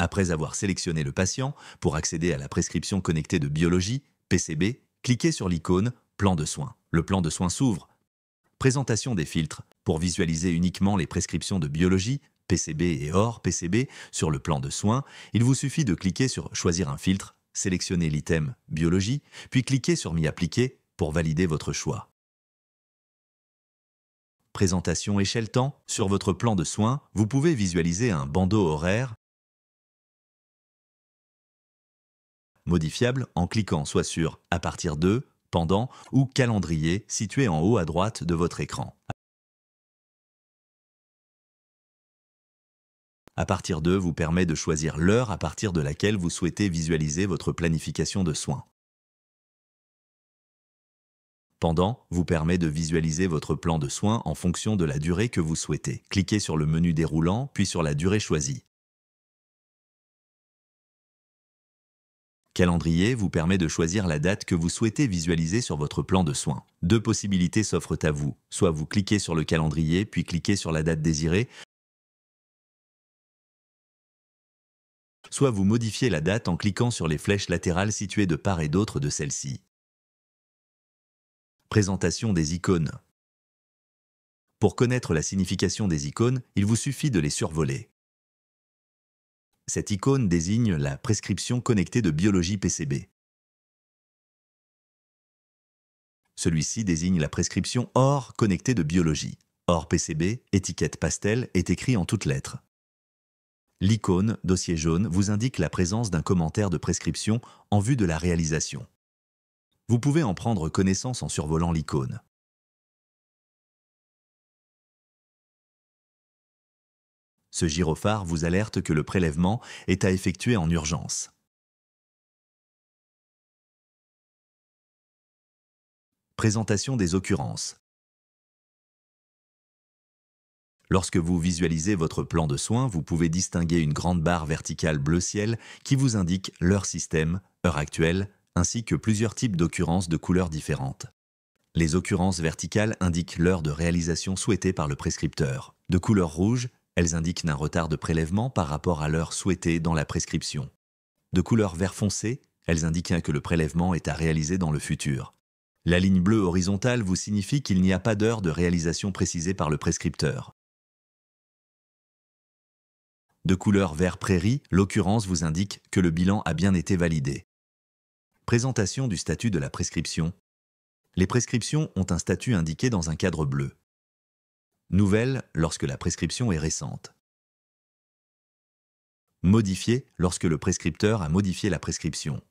Après avoir sélectionné le patient, pour accéder à la prescription connectée de biologie, PCB, cliquez sur l'icône Plan de soins. Le plan de soins s'ouvre. Présentation des filtres. Pour visualiser uniquement les prescriptions de biologie, PCB et hors PCB, sur le plan de soins, il vous suffit de cliquer sur Choisir un filtre, sélectionner l'item Biologie, puis cliquez sur M'y appliquer pour valider votre choix. Présentation échelle temps. Sur votre plan de soins, vous pouvez visualiser un bandeau horaire modifiable en cliquant soit sur À partir de, Pendant ou Calendrier situé en haut à droite de votre écran. À partir de vous permet de choisir l'heure à partir de laquelle vous souhaitez visualiser votre planification de soins. Pendant vous permet de visualiser votre plan de soins en fonction de la durée que vous souhaitez. Cliquez sur le menu déroulant, puis sur la durée choisie. Calendrier vous permet de choisir la date que vous souhaitez visualiser sur votre plan de soins. Deux possibilités s'offrent à vous. Soit vous cliquez sur le calendrier, puis cliquez sur la date désirée, soit vous modifiez la date en cliquant sur les flèches latérales situées de part et d'autre de celle-ci. Présentation des icônes. Pour connaître la signification des icônes, il vous suffit de les survoler. Cette icône désigne la prescription connectée de biologie PCB. Celui-ci désigne la prescription hors connectée de biologie. Hors PCB, étiquette pastel, est écrit en toutes lettres. L'icône dossier jaune vous indique la présence d'un commentaire de prescription en vue de la réalisation. Vous pouvez en prendre connaissance en survolant l'icône. Ce gyrophare vous alerte que le prélèvement est à effectuer en urgence. Présentation des occurrences. Lorsque vous visualisez votre plan de soins, vous pouvez distinguer une grande barre verticale bleu ciel qui vous indique l'heure système, heure actuelle, ainsi que plusieurs types d'occurrences de couleurs différentes. Les occurrences verticales indiquent l'heure de réalisation souhaitée par le prescripteur. De couleur rouge, elles indiquent un retard de prélèvement par rapport à l'heure souhaitée dans la prescription. De couleur vert foncé, elles indiquent que le prélèvement est à réaliser dans le futur. La ligne bleue horizontale vous signifie qu'il n'y a pas d'heure de réalisation précisée par le prescripteur. De couleur vert prairie, l'occurrence vous indique que le bilan a bien été validé. Présentation du statut de la prescription. Les prescriptions ont un statut indiqué dans un cadre bleu. Nouvelle lorsque la prescription est récente. Modifiée lorsque le prescripteur a modifié la prescription.